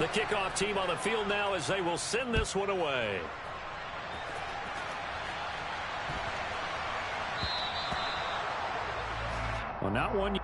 The kickoff team on the field now as they will send this one away. Well, not one.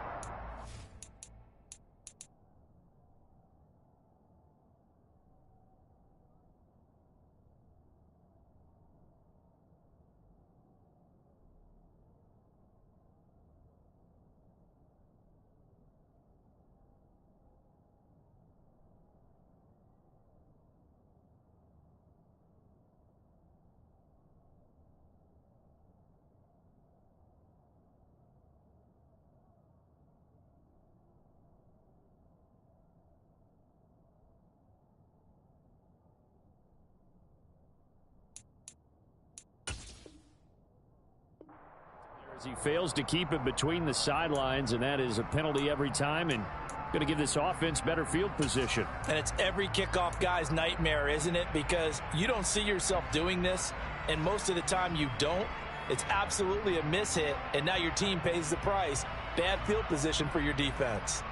As he fails to keep it between the sidelines, and that is a penalty every time, and going to give this offense better field position. And it's every kickoff guy's nightmare, isn't it? Because you don't see yourself doing this, and most of the time you don't. It's absolutely a mishit, and now your team pays the price. Bad field position for your defense.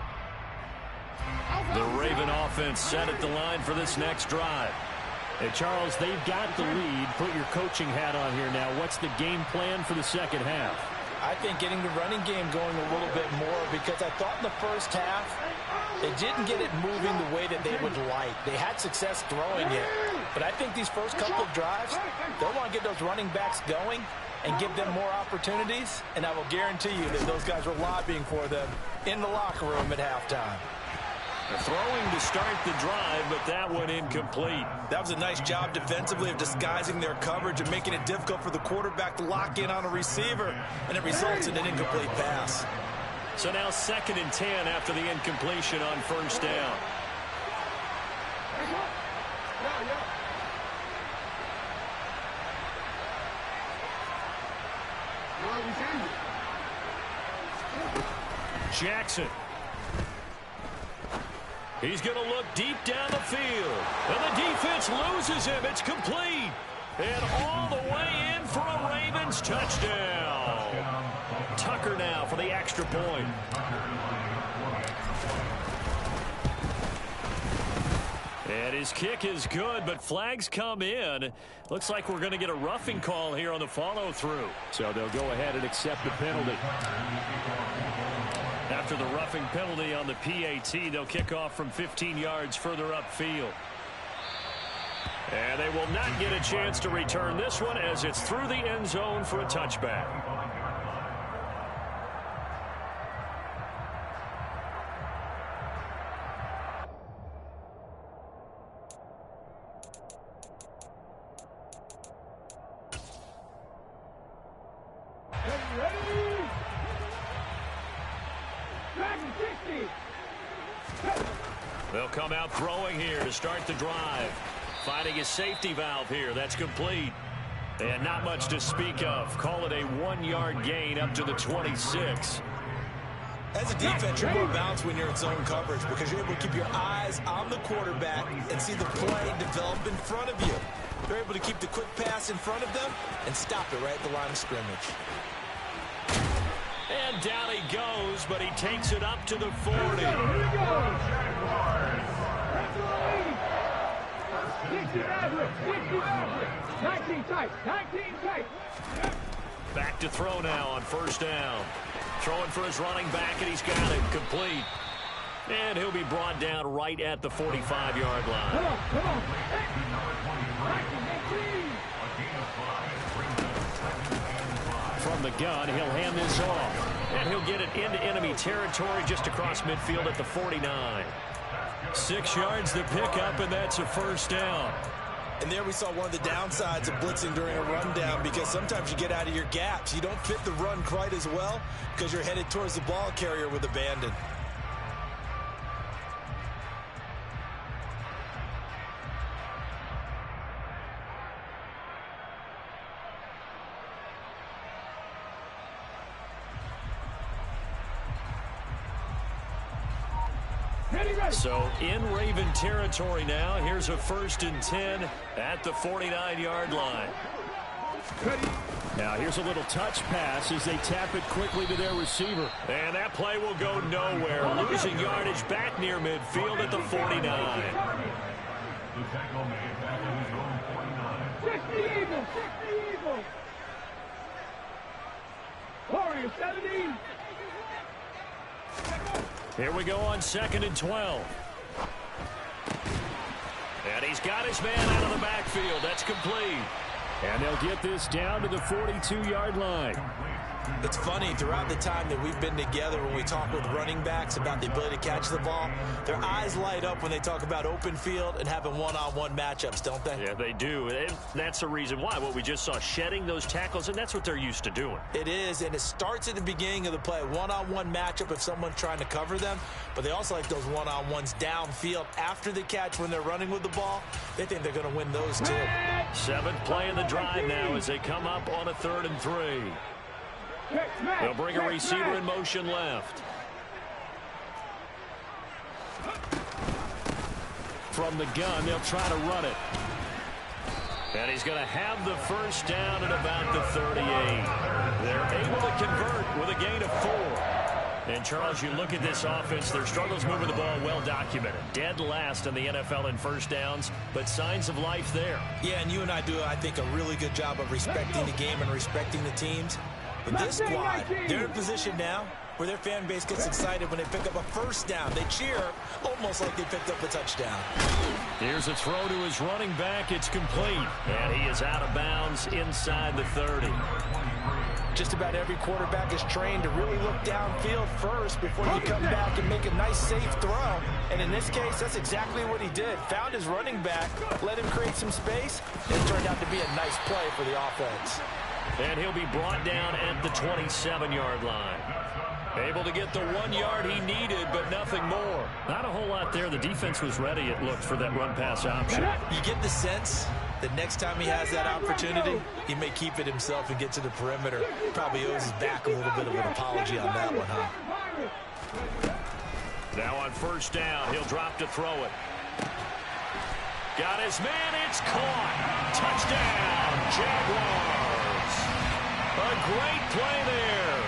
The Raven offense set at the line for this next drive. Hey, Charles, they've got the lead. Put your coaching hat on here now. What's the game plan for the second half? I think getting the running game going a little bit more, because I thought in the first half they didn't get it moving the way that they would like. They had success throwing it, but I think these first couple of drives, they'll want to get those running backs going and give them more opportunities, and I will guarantee you that those guys were lobbying for them in the locker room at halftime. Throwing to start the drive, but that one incomplete. That was a nice job defensively of disguising their coverage and making it difficult for the quarterback to lock in on a receiver, and it results in an incomplete pass. So now 2nd and 10 after the incompletion on first down. Jackson. He's going to look deep down the field. And the defense loses him. It's complete. And all the way in for a Ravens touchdown. Tucker now for the extra point. And his kick is good, but flags come in. Looks like we're going to get a roughing call here on the follow-through. So they'll go ahead and accept the penalty. After the roughing penalty on the PAT, they'll kick off from 15 yards further upfield. And they will not get a chance to return this one as it's through the end zone for a touchback. They'll come out throwing here to start the drive. Finding a safety valve here. That's complete. And not much to speak of. Call it a 1-yard gain up to the 26. As a defense, you're more balanced when you're in zone coverage because you're able to keep your eyes on the quarterback and see the play develop in front of you. They're able to keep the quick pass in front of them and stop it right at the line of scrimmage. And down he goes, but he takes it up to the 40. Back to throw now on first down. Throwing for his running back, and he's got it complete. And he'll be brought down right at the 45-yard line. From the gun, he'll hand this off. And he'll get it into enemy territory just across midfield at the 49. 6 yards the pickup, and that's a first down. And there we saw one of the downsides of blitzing during a rundown, because sometimes you get out of your gaps. You don't fit the run quite as well because you're headed towards the ball carrier with abandon. So in Raven territory now. Here's a 1st and 10 at the 49-yard line. Ready. Now here's a little touch pass as they tap it quickly to their receiver. And that play will go nowhere. Losing yardage back near midfield at the 49. Here we go on 2nd and 12. And he's got his man out of the backfield. That's complete. And they'll get this down to the 42-yard line. It's funny, throughout the time that we've been together, when we talk with running backs about the ability to catch the ball, their eyes light up when they talk about open field and having one-on-one matchups, don't they? Yeah, they do. And that's the reason why. What we just saw, shedding those tackles, and that's what they're used to doing. It is, and it starts at the beginning of the play. One-on-one matchup if someone's trying to cover them, but they also like those one-on-ones downfield after the catch when they're running with the ball. They think they're going to win those, too. 7th play in the drive now as they come up on a 3rd and 3. They'll bring a receiver in motion left. From the gun, they'll try to run it. And he's going to have the first down at about the 38. They're able to convert with a gain of 4. And, Charles, you look at this offense, their struggles moving the ball well documented. Dead last in the NFL in first downs, but signs of life there. Yeah, and you and I do, I think, a really good job of respecting the game and respecting the teams. But this squad, they're in a position now where their fan base gets excited when they pick up a first down. They cheer almost like they picked up a touchdown. Here's a throw to his running back. It's complete. And he is out of bounds inside the 30. Just about every quarterback is trained to really look downfield first before you come back and make a nice, safe throw. And in this case, that's exactly what he did. Found his running back, let him create some space, and it turned out to be a nice play for the offense. And he'll be brought down at the 27-yard line. Able to get the 1 yard he needed, but nothing more. Not a whole lot there. The defense was ready, it looked, for that run-pass option. You get the sense that next time he has that opportunity, he may keep it himself and get to the perimeter. Probably owes his back a little bit of an apology on that one, huh? Now on first down, he'll drop to throw it. Got his man, it's caught. Touchdown, Jaguars. A great play there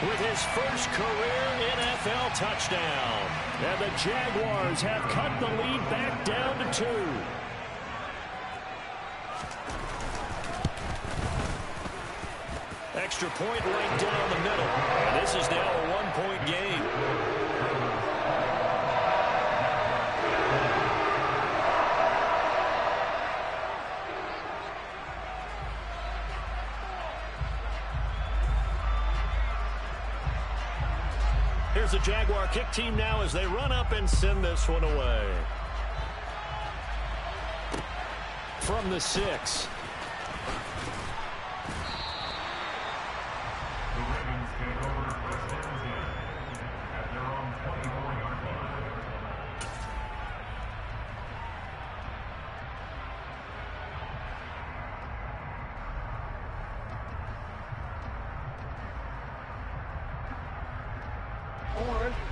with his first career NFL touchdown. And the Jaguars have cut the lead back down to 2. Extra point right down the middle. And this is now a 1-point game. Here's the Jaguar kick team now as they run up and send this one away. From the 6.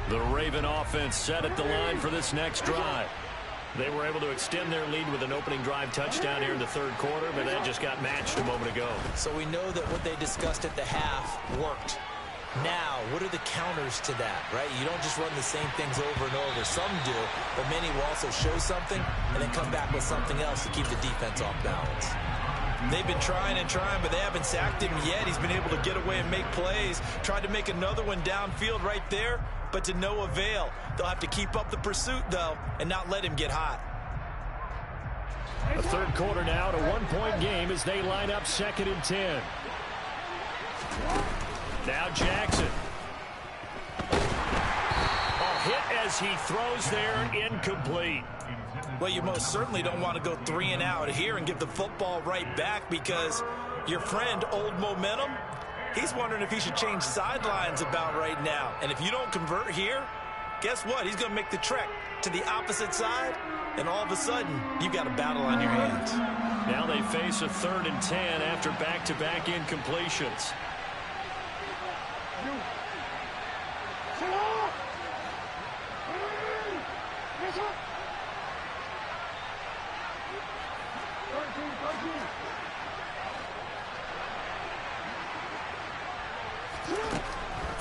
The Raven offense set at the line for this next drive. They were able to extend their lead with an opening drive touchdown here in the 3rd quarter, but that just got matched a moment ago. So we know that what they discussed at the half worked. Now, what are the counters to that, right? You don't just run the same things over and over. Some do, but many will also show something and then come back with something else to keep the defense off balance. They've been trying and trying, but they haven't sacked him yet. He's been able to get away and make plays. Tried to make another one downfield right there, but to no avail. They'll have to keep up the pursuit, though, and not let him get hot. The 3rd quarter now, to 1-point game as they line up 2nd and 10. Now Jackson. A hit as he throws there, incomplete. Well, you most certainly don't want to go 3 and out here and give the football right back, because your friend, Old Momentum, he's wondering if he should change sidelines about right now. And if you don't convert here, guess what? He's going to make the trek to the opposite side, and all of a sudden, you've got a battle on your hands. Now they face a 3rd and 10 after back-to-back incompletions.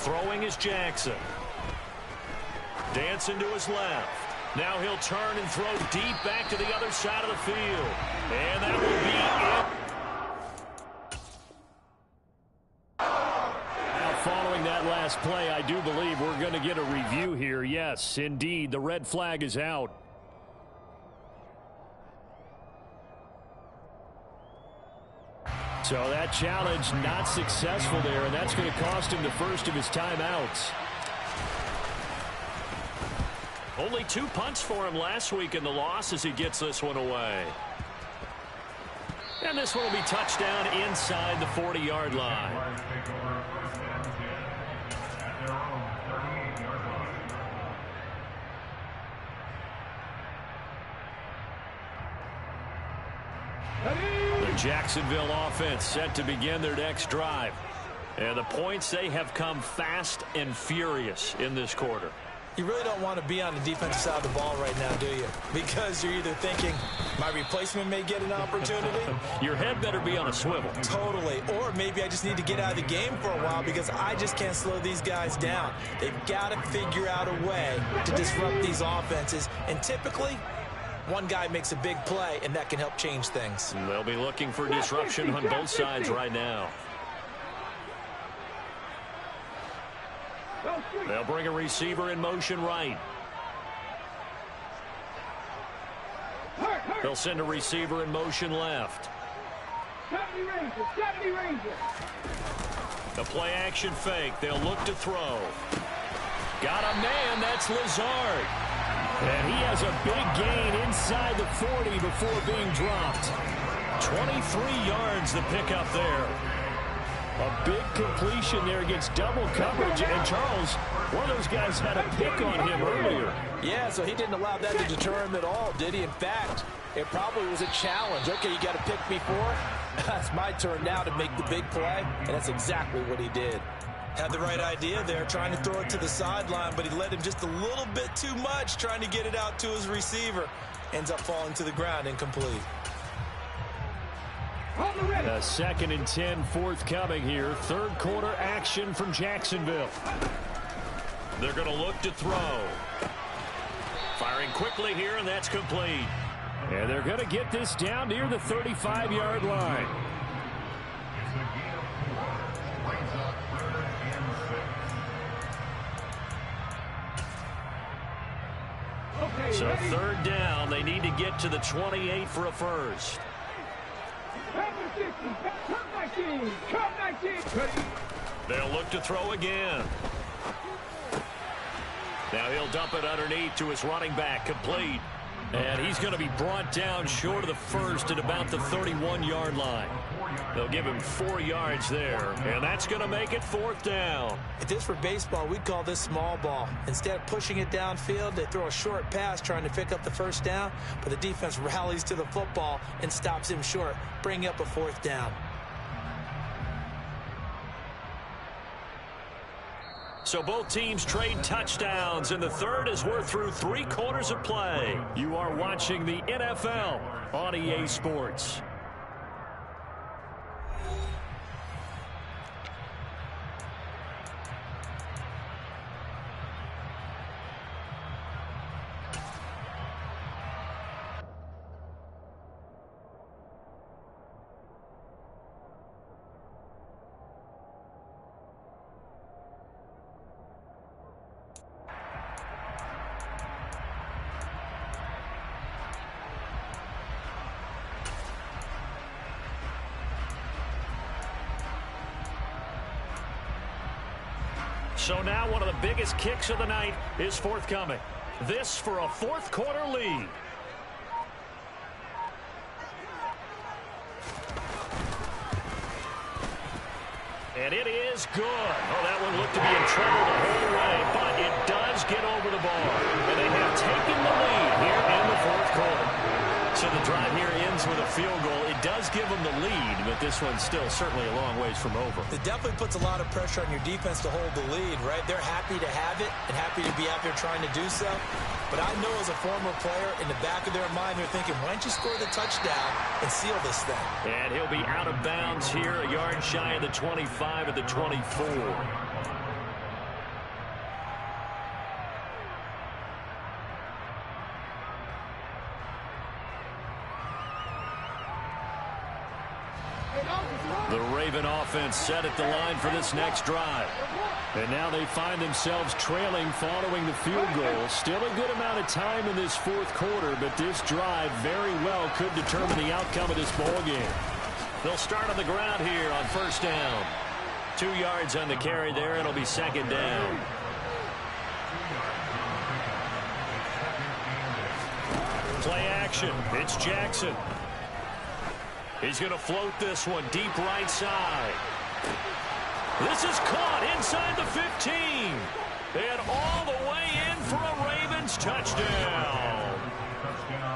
Throwing is Jackson. Dancing to his left. Now he'll turn and throw deep back to the other side of the field. And that will be it. Now following that last play, I do believe we're going to get a review here. Yes, indeed, the red flag is out. So that challenge not successful there, and that's going to cost him the first of his timeouts. Only 2 punts for him last week in the loss as he gets this one away. And this one will be touchdown inside the 40-yard line. The Jacksonville offense set to begin their next drive. And the points, they have come fast and furious in this quarter. You really don't want to be on the defensive side of the ball right now, do you? Because you're either thinking, my replacement may get an opportunity. Your head better be on a swivel. Totally. Or maybe I just need to get out of the game for a while because I just can't slow these guys down. They've got to figure out a way to disrupt these offenses. And typically, one guy makes a big play, and that can help change things. They'll be looking for disruption on both sides right now. They'll bring a receiver in motion right. They'll send a receiver in motion left. The play action fake. They'll look to throw. Got a man. That's Lazard. And he has a big gain inside the 40 before being dropped. 23 yards the pickup there. A big completion there against double coverage. And Charles, one of those guys had a pick on him earlier. Yeah, so he didn't allow that to deter him at all, did he? In fact, it probably was a challenge. Okay, you got to pick me for it. That's my turn now to make the big play, and that's exactly what he did. Had the right idea there, trying to throw it to the sideline, but he let him just a little bit too much, trying to get it out to his receiver. Ends up falling to the ground, incomplete. A 2nd and 10 forthcoming here. Third quarter action from Jacksonville. They're going to look to throw. Firing quickly here, and that's complete. And they're going to get this down near the 35-yard line. So 3rd down, they need to get to the 28 for a first. They'll look to throw again. Now he'll dump it underneath to his running back, complete. And he's going to be brought down short of the first at about the 31-yard line. They'll give him 4 yards there, and that's going to make it 4th down. If this were baseball, we'd call this small ball. Instead of pushing it downfield, they throw a short pass trying to pick up the first down, but the defense rallies to the football and stops him short, bringing up a 4th down. So both teams trade touchdowns in the third as we're through 3 quarters of play. You are watching the NFL on EA Sports. So now one of the biggest kicks of the night is forthcoming. This for a 4th quarter lead. And it is good. Oh, that one looked to be in trouble the whole way, but it does get over the bar. And they have taken the lead here in the 4th quarter. So the drive here ends with a field goal. It does give them the lead, but this one's still certainly a long ways from over. It definitely puts a lot of pressure on your defense to hold the lead, right? They're happy to have it and happy to be out there trying to do so. But I know as a former player, in the back of their mind, they're thinking, why don't you score the touchdown and seal this thing? And he'll be out of bounds here, a yard shy of the 25 at the 24. The Raven offense set at the line for this next drive. And now they find themselves trailing following the field goal. Still a good amount of time in this fourth quarter, but this drive very well could determine the outcome of this ball game. They'll start on the ground here on first down. 2 yards on the carry there. It'll be second down. Play action. It's Jackson. He's going to float this one deep right side. This is caught inside the 15. And all the way in for a Ravens touchdown.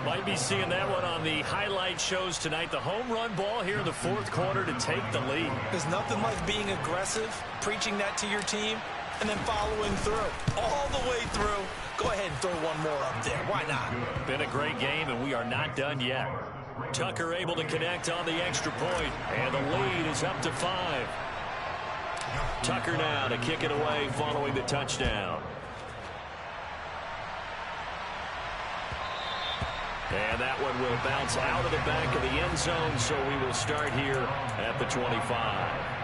Might be seeing that one on the highlight shows tonight. The home run ball here in the fourth quarter to take the lead. There's nothing like being aggressive, preaching that to your team, and then following through. All the way through. Go ahead and throw one more up there. Why not? Been a great game, and we are not done yet. Tucker able to connect on the extra point, and the lead is up to 5. Tucker now to kick it away following the touchdown. And that one will bounce out of the back of the end zone, so we will start here at the 25.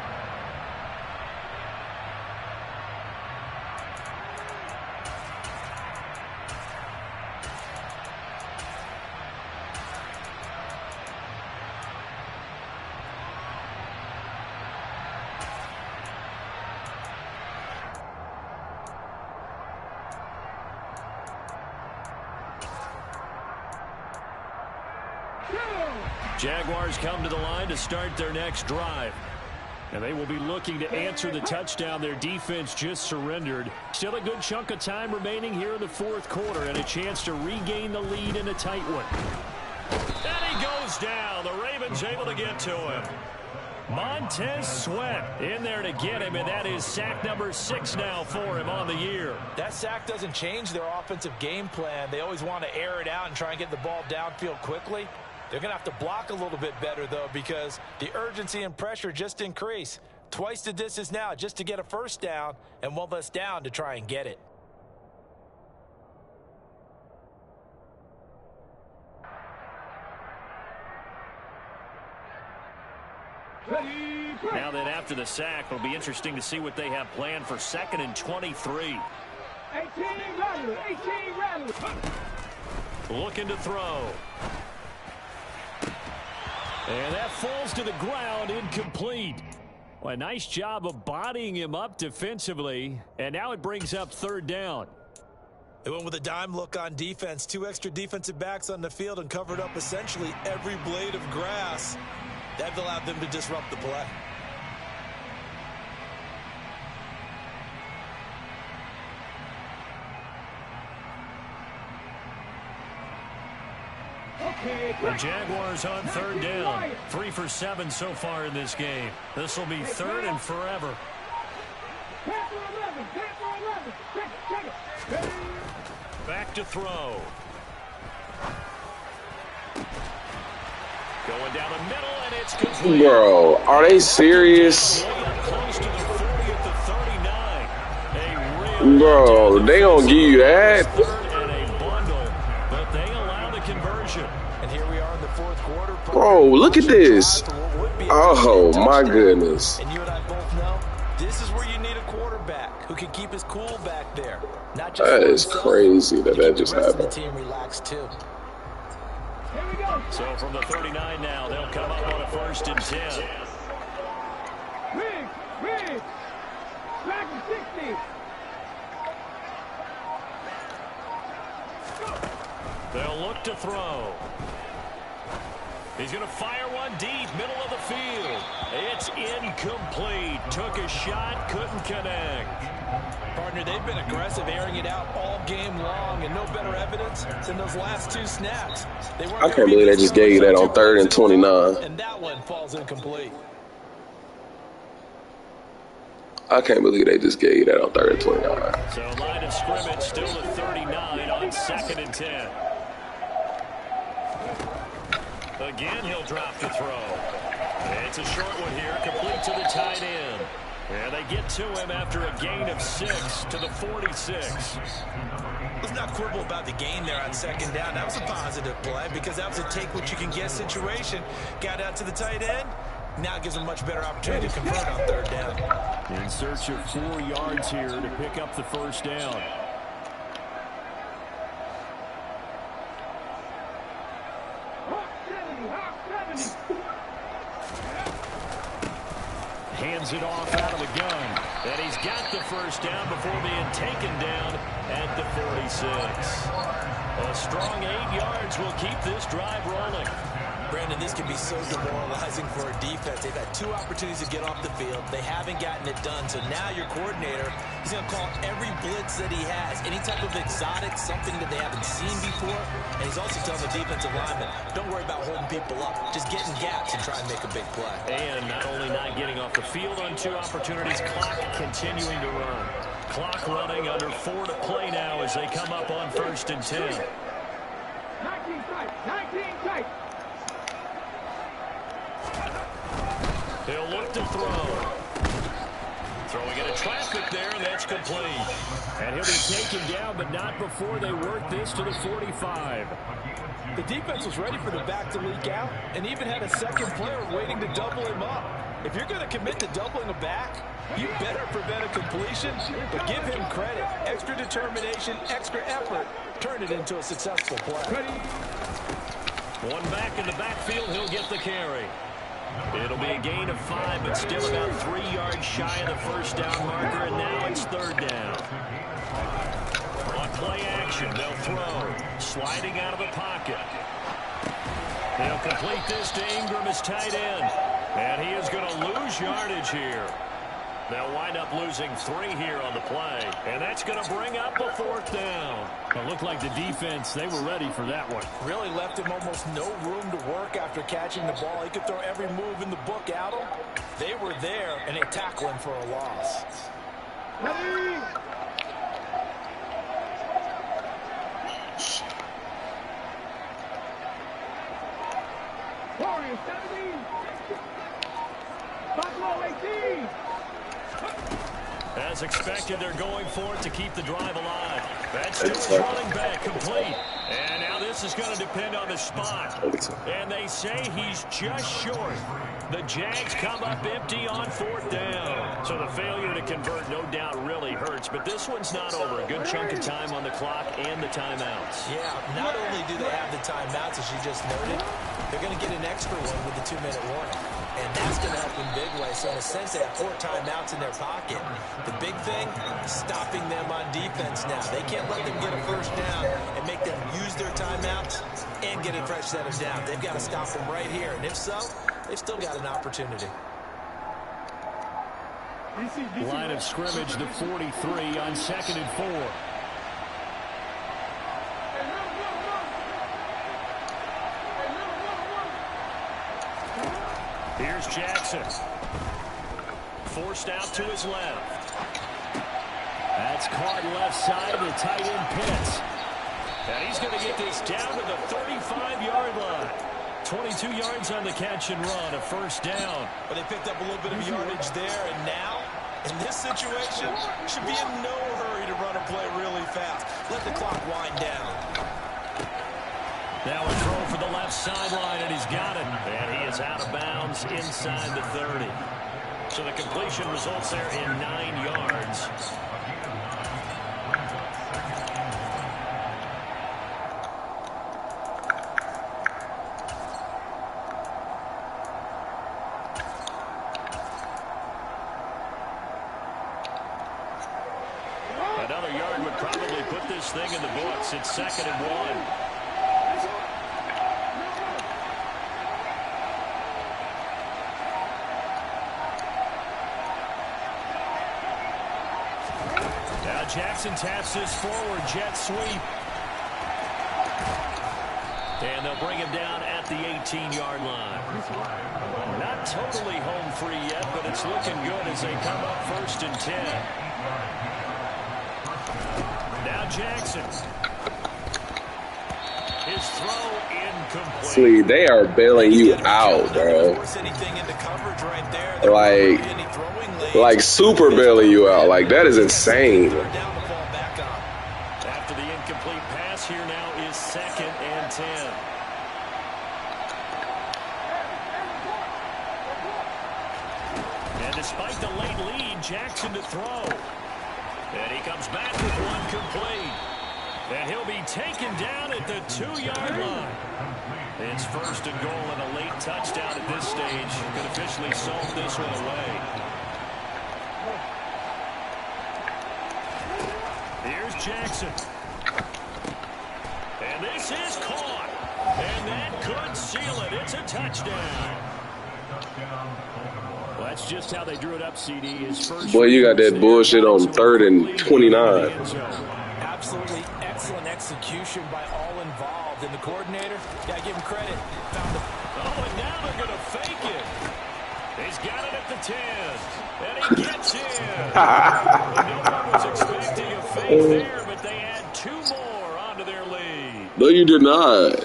Jaguars come to the line to start their next drive. And they will be looking to answer the touchdown their defense just surrendered. Still a good chunk of time remaining here in the fourth quarter and a chance to regain the lead in a tight one. And he goes down. The Ravens able to get to him. Montez Sweat in there to get him, and that is sack number 6 now for him on the year. That sack doesn't change their offensive game plan. They always want to air it out and try and get the ball downfield quickly. They're going to have to block a little bit better, though, because the urgency and pressure just increase. Twice the distance now just to get a first down, and one less down to try and get it. Now then, after the sack, it'll be interesting to see what they have planned for 2nd and 23. 18 Looking to throw. And that falls to the ground, incomplete. Well, a nice job of bodying him up defensively. And now it brings up 3rd down. They went with a dime look on defense. 2 extra defensive backs on the field and covered up essentially every blade of grass. That allowed them to disrupt the play. The Jaguars on 3rd down. 3 for 7 so far in this game. This will be 3rd and forever. Back to throw. Going down the middle, and it's complete. Bro, are they serious? Close to the 40 at the 39. Bro, they gonna give you that? And a bundle, but they allow the conversion. And here we are in the fourth quarter. Bro, look at this. Oh, my goodness. And you and I both know this is where you need a quarterback who can keep his cool back there. Not just That is crazy that just happened. The team relaxed too. So from the 39 now, they'll come up on a 1st and 10. Riggs, back to 60. They'll look to throw. He's going to fire one deep, middle of the field. It's incomplete. Took a shot, couldn't connect. Partner, they've been aggressive, airing it out all game long, and no better evidence than those last 2 snaps. I can't believe they just gave you that on 3rd and 29. And that one falls incomplete. I can't believe they just gave you that on 3rd and 29. So line of scrimmage still at 39 on 2nd and 10. Again, he'll drop to throw. It's a short one here, complete to the tight end. And they get to him after a gain of 6 to the 46. Let's not quibble about the gain there on 2nd down. That was a positive play because that was a take-what-you-can-get situation. Got out to the tight end, Now gives them much better opportunity to convert on third down. In search of 4 yards here to pick up the first down. Hands it off out of the gun. And he's got the first down before being taken down at the 46. A strong 8 yards will keep this drive rolling. Brandon, this can be so demoralizing for a defense. They've had 2 opportunities to get off the field. They haven't gotten it done. So now your coordinator, he's going to call every blitz that he has, any type of exotic, something that they haven't seen before. And he's also telling the defensive lineman, don't worry about holding people up. Just get in gaps and try and make a big play. And not only not getting off the field on 2 opportunities, clock continuing to run. Clock running under 4 to play now as they come up on 1st and 10. 19 tight, 19 tight. He'll look to throw. Throwing into traffic there, and that's complete. And he'll be taken down, but not before they work this to the 45. The defense was ready for the back to leak out and even had a second player waiting to double him up. If you're going to commit to doubling a back, you better prevent a completion, but give him credit. Extra determination, extra effort. Turn it into a successful play. One back in the backfield, he'll get the carry. It'll be a gain of 5, but still about 3 yards shy of the first down marker, and now it's 3rd down. On play action, they'll throw. Sliding out of the pocket. They'll complete this to Ingram as tight end. And he is going to lose yardage here. They'll wind up losing 3 here on the play. And that's going to bring up a 4th down. It looked like the defense, they were ready for that one. Really left him almost no room to work after catching the ball. He could throw every move in the book at him. They were there, and they tackle him for a loss. Ready? Warriors 17. Buffalo 18. As expected, they're going for it to keep the drive alive. That's to his running back, complete. And now this is going to depend on the spot. And they say he's just short. The Jags come up empty on 4th down. So the failure to convert no doubt really hurts. But this one's not over. A good chunk of time on the clock and the timeouts. Yeah, not only do they have the timeouts, as you just noted, they're going to get an extra one with the 2-minute warning. And that's going to help in big ways. So in a sense, they have 4 timeouts in their pocket. The big thing, stopping them on defense now. They can't let them get a first down and make them use their timeouts and get a fresh set of down. They've got to stop them right here. And if so, they've still got an opportunity. Line of scrimmage, the 43 on 2nd and 4. Here's Jackson. Forced out to his left. That's caught left side of the tight end Pitts. And he's going to get this down to the 35-yard line. 22 yards on the catch and run, a first down. But they picked up a little bit of yardage there, and now, in this situation, should be in no hurry to run a play really fast. Let the clock wind down. Now a throw for the left sideline, and he's got it. And he is out of bounds inside the 30. So the completion results there in 9 yards. Another yard would probably put this thing in the books. It's 2nd and 1. Jackson taps this forward, jet sweep. And they'll bring him down at the 18-yard line. Not totally home free yet, but it's looking good as they come up 1st and 10. Now Jackson. His throw incomplete. See, they are bailing you out, bro. Like super bailing you out. Like, that is insane. After the incomplete pass, here now is 2nd and 10. despite the late lead, Jackson to throw. And he comes back with one complete. And he'll be taken down at the 2-yard line. It's first and goal and a late touchdown at this stage could officially solve this one away. Here's Jackson. And this is caught. And that could seal it. It's a touchdown. Well, that's just how they drew it up, CD. His first. Boy, you got that bullshit on 3rd and 29. Absolutely excellent execution by all involved. And the coordinator, gotta give him credit. Found the and now they're going to fake it. He's got it at the 10. And he gets in. No one was expecting a fake there, but they add 2 more onto their lead. No, you did not.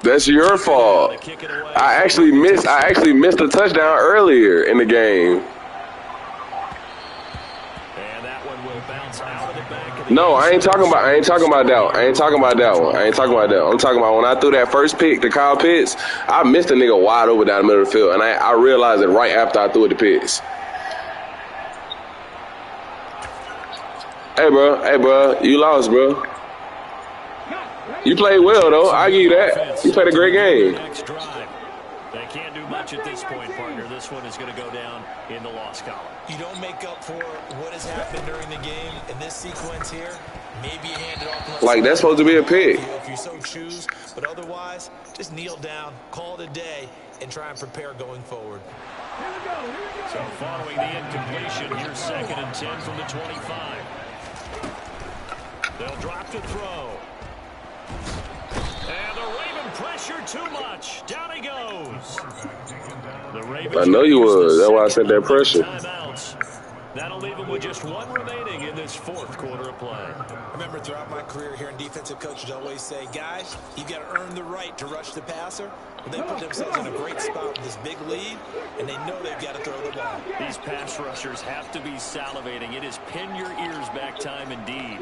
That's your fault. I actually missed a touchdown earlier in the game. And that one will bounce out of the back of the No, I ain't talking about that one. I'm talking about when I threw that first pick to Kyle Pitts, I missed a nigga wide open down the middle of the field, and I realized it right after I threw it to Pitts. Hey, bro, you lost, bro. You played well, though. I give you that. You played a great game. Next drive. They can't do much at this point, partner. This one is going to go down in the loss column. You don't make up for what has happened during the game in this sequence here. Maybe you hand it off. Like, that's supposed to be a pick. If you so choose. But otherwise, just kneel down, call it a day, and try and prepare going forward. So following the incompletion, here's 2nd and 10 from the 25. They'll drop to throw. And the Raven pressure too much. Down he goes. The Ravens, I know you was. That's why I said that pressure. Timeouts. That'll leave them with just 1 remaining in this 4th quarter of play. I remember throughout my career hearing defensive coaches always say, guys, you've got to earn the right to rush the passer. But they put themselves in a great spot with this big lead, and they know they've got to throw the ball. These pass rushers have to be salivating. It is pin your ears back time indeed.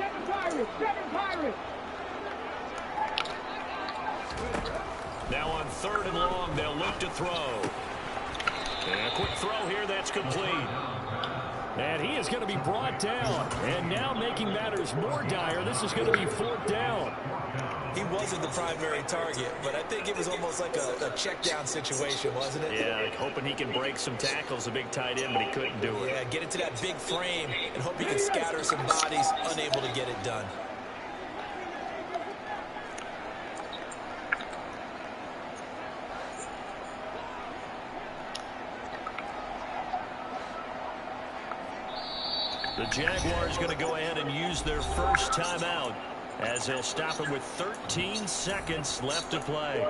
Now on 3rd and long, they'll look to throw. And a quick throw here, that's complete. And he is going to be brought down. And now making matters more dire, this is going to be 4th down. He wasn't the primary target, but I think it was almost like a check down situation, wasn't it? Yeah, like hoping he can break some tackles, a big tight end, but he couldn't do it. Yeah, get into that big frame and hope he can scatter some bodies, unable to get it done. The Jaguars going to go ahead and use their first timeout as they'll stop him with 13 seconds left to play.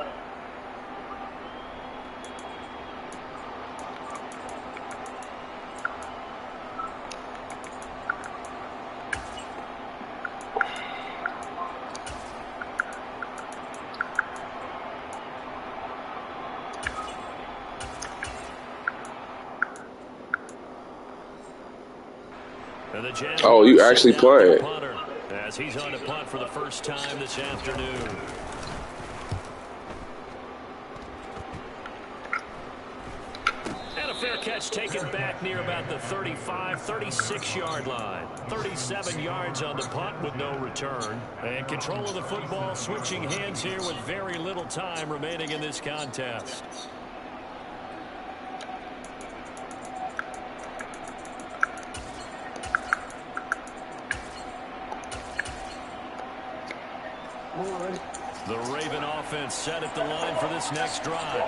Oh, you actually playing? As he's on to punt for the first time this afternoon. And a fair catch taken back near about the 35, 36-yard line. 37 yards on the punt with no return. And control of the football switching hands here with very little time remaining in this contest. The Raven offense set at the line for this next drive.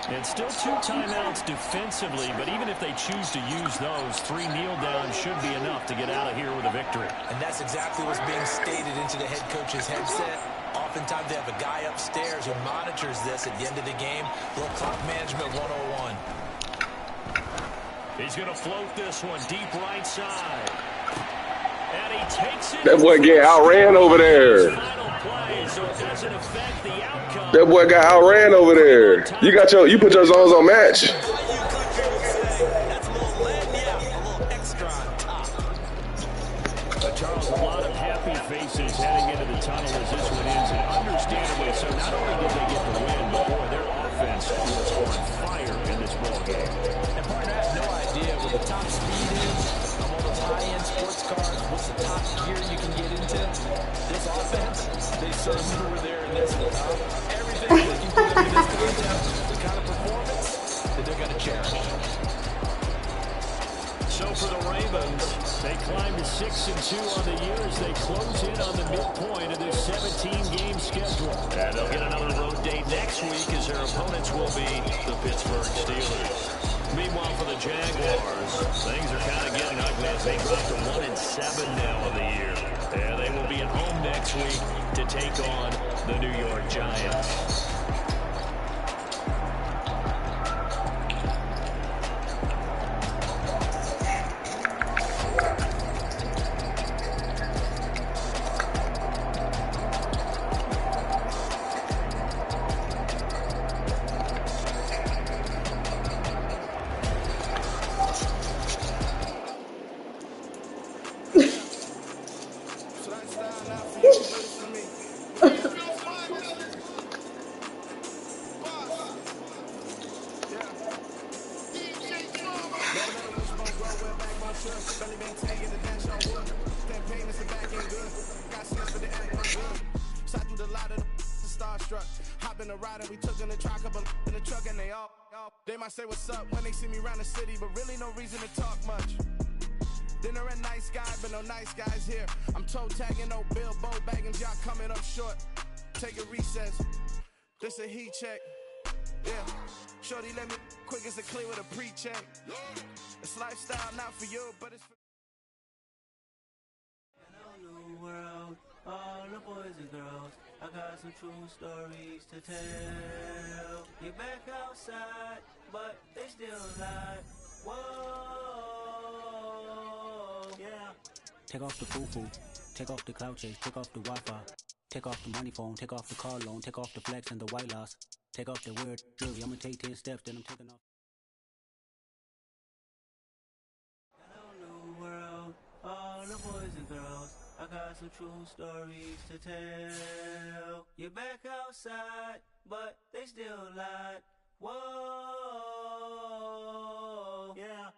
And still 2 timeouts defensively, but even if they choose to use those, 3 kneel downs should be enough to get out of here with a victory. And that's exactly what's being stated into the head coach's headset. Oftentimes they have a guy upstairs who monitors this at the end of the game. A little clock management 101. He's going to float this one deep right side. And he takes it. That boy get outran over there. So it doesn't affect the outcome. That boy got outran over there. You put your zones on match. That's a little lead, yeah, a little extra on top. Charles, a lot of happy faces heading into the tunnel as this one ends, and understandably so. Not only did they get the win, but boy, their offense was on fire in this ball game. And partner, I have no idea what the top speed is on one of those high-end sports cars. What's the top gear you can get into? This offense, they certainly were there in this one. Everything they can put into this contest, the kind of performance that they're going to cherish. So for the Ravens, they climb to 6-2 on the year as they close in on the midpoint of this 17-game schedule. And they'll get another road date next week as their opponents will be the Pittsburgh Steelers. Meanwhile, for the Jaguars, things are kind of getting ugly as they drop to 1-7 now of the year. And they will be at home next week to take on the New York Giants. They might say what's up when they see me around the city, but really no reason to talk much. Then they're a nice guy, but no nice guys here. I'm toe tagging, no Bilbo baggins, y'all coming up short. Take a recess, this a heat check. Yeah, shorty let me quick as a clear with a pre-check. It's lifestyle not for you, but it's for New world, all the boys and girls, I got some true stories to tell. You're back outside, but they still lie. Whoa, yeah. Take off the foo-foo, take off the cloud chase, take off the Wi-Fi, take off the money phone, take off the car loan, take off the flex and the white loss, take off the weird jewelry. I'm gonna take 10 steps, then I'm taking off. Hello, new world, all the boys and girls, I got some true stories to tell. You're back outside, but they still lied. Whoa, yeah.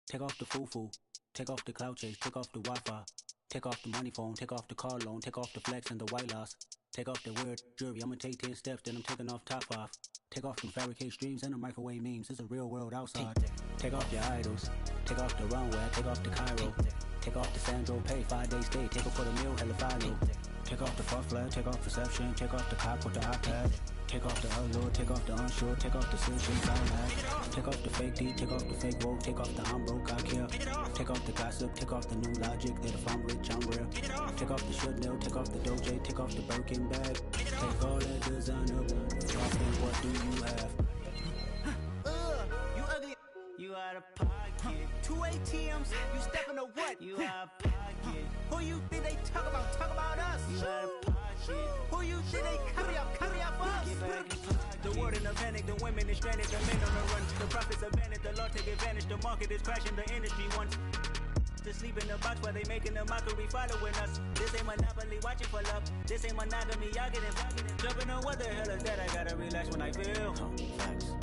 Take off the foo-foo, take off the cloud chase, take off the Wi-Fi, take off the money phone, take off the car loan, take off the flex and the white loss, take off the weird jewelry. I'm gonna take 10 steps, then I'm taking off top 5. Take off them fabricate streams and the microwave memes. It's a real world outside. Take off your idols, take off the runway, take off the Cairo, take off the Sandro pay, 5 days stay, take off for the meal, hella final. Take off the fuck flag, take off perception, take off the cop with the iPad, take off the allure, take off the unsure, take off the silk, take off the fake D, take off the fake woke, take off the I'm broke, I care, take off the gossip, take off the new logic, that if I'm rich, I'm real, take off the Chanel, take off the Doja, take off the Birkin bag, take all that designer, drop in, what do you have? You ugly, you out of pocket, 2 ATMs, you stepping to what? You out of pocket, who you think they talk about us? You out of pocket, who you think they carry up for us? Get back in pocket. The world in a panic, the women is stranded, the men on the run, the profits abandoned, the law take advantage, the market is crashing, the industry wants to sleep in the box while they making a mockery following us. This ain't monopoly, watching for love. This ain't monogamy, y'all get involved. Jumping on what the hell is that? I gotta relax when I feel.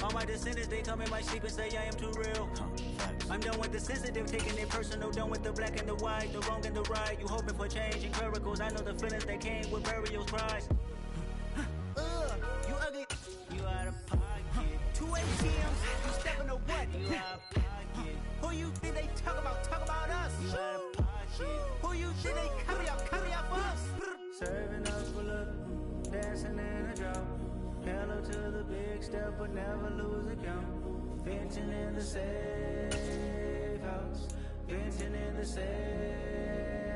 All my descendants, they come in my sleep and say I am too real. I'm done with the sensitive, taking it personal. Done with the black and the white, the wrong and the right. You hoping for change and miracles. I know the feelings that came with burials, cries. You ugly, you out of pocket. 2 ATMs, you stepping to what? You out of pocket. Who you think they talk about us? You out of pocket. Who you think they carry up for us? Serving us for love, dancing in a drought. Hello to the big step, but never lose a count. Venting in the safe house, venting in the safe.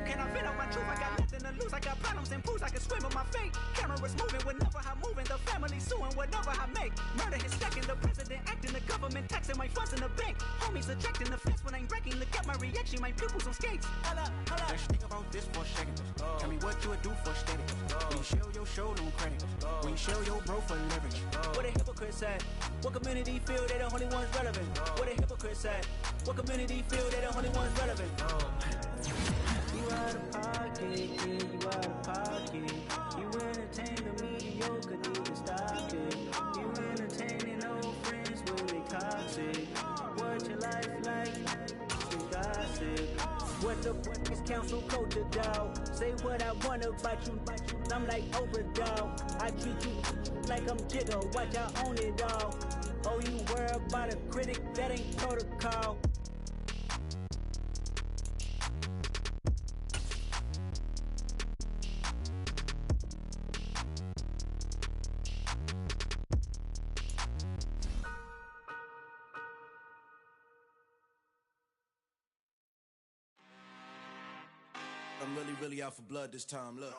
Can I vent out my truth? I got nothing to lose. I got problems and pools. I can swim with my fate. Cameras moving whenever I'm moving. The family suing whatever I make. Murder is stacking. The president acting. The government taxing my funds in the bank. Homies ejecting the fence when I'm breaking. Look at my reaction. My pupils on skates. Holla. Let's think about this for a second. Tell me what you would do for steady. When you show your show, no credit. When you show your bro for leverage. What a hypocrite said. What community feel they the only ones relevant? What a hypocrite said. What community feel they the only ones relevant? You out of pocket. what the fuck is council culture, dog? Say what I want about you, I'm like overdog. I treat you like I'm Jigga, watch I own it all. Oh, you worry about a critic, that ain't protocol. I'm really out for blood this time, look.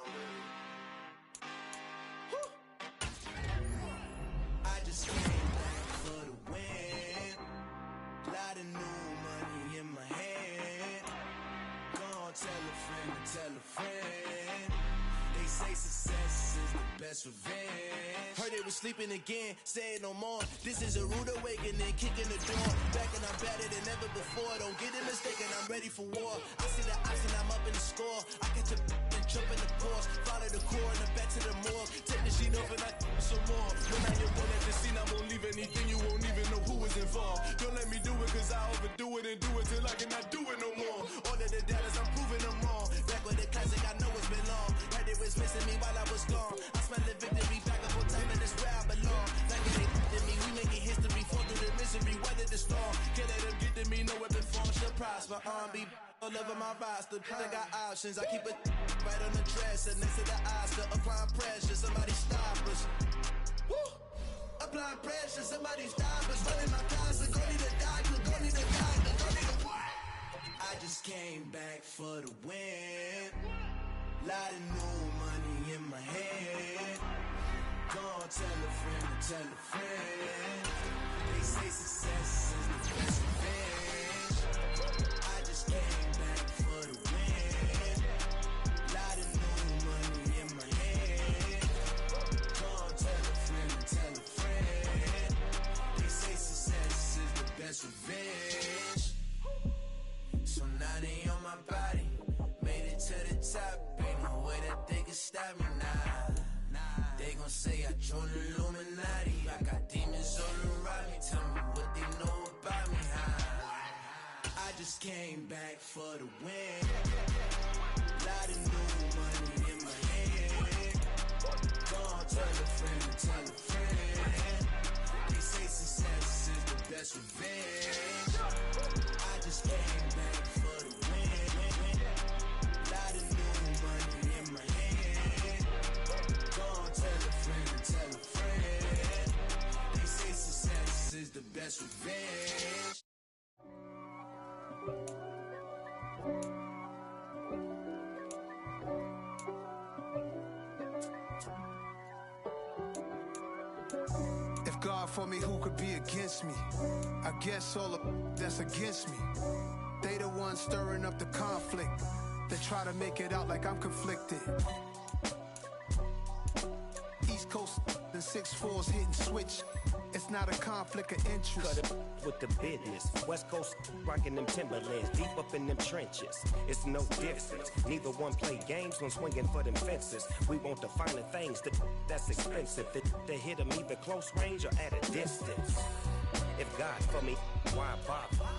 I just came back for the win. Lot of new money in my hand. Gonna tell a friend. They say success is the best revenge. Heard they was sleeping again, say it no more. This is a rude awakening, kicking the door. Back and I'm better than ever before. Don't get it mistaken, I'm ready for war. I see the option, I'm up in the score. I get to and jump in the course. Follow the core and then back to the morgue. Take the sheet off and I some more. When I get one at the scene, I won't leave anything. You won't even know who is involved. Don't let me do it, cause I overdo it and do it till I cannot do it no more. All of the doubters, I'm proving them wrong. Back with the classic, I know it's been long. Heard it was missing me while I was gone. I smell the victory back up on time, and that's where I belong. Like it ain't to me, we making history, fall through the misery, weather the storm. Can't let them get to me, no weapon form should prosper. R&B all over my roster, I got options. I keep it right on the dresser, next to the Oscar. Applying pressure, somebody stop us. Woo! Applying pressure, somebody stop us. Running my closet, go need a doctor, go need a doctor, go need a what? I just came back for the win. Lot of new money in my hand. Gonna tell a friend. They say success is the best revenge. I just came back for the win. Lot of new money in my hand. Gonna tell a friend. They say success is the best revenge. So now they on my body. Made it to the top. Ain't no way that they can stop me now. They gon' say I joined the Illuminati. I got demons all around me. Tell me what they know about me, huh? I just came back for the win. Lot of new money in my hand. Gonna tell a friend. They say success is the best revenge. I just came back for the win. Lot of new money in my hand. Gonna tell a friend. They say success is the best revenge. If God for me, who could be against me? I guess all of that's against me. They the ones stirring up the conflict. They try to make it out like I'm conflicted. East Coast and 6'4's hitting switch. It's not a conflict of interest. Cut it with the business. West Coast rocking them Timberlands, deep up in them trenches. It's no difference. Neither one play games when swinging for them fences. We want the finer things that's expensive. That hit them either close range or at a distance. If God for me, why bother?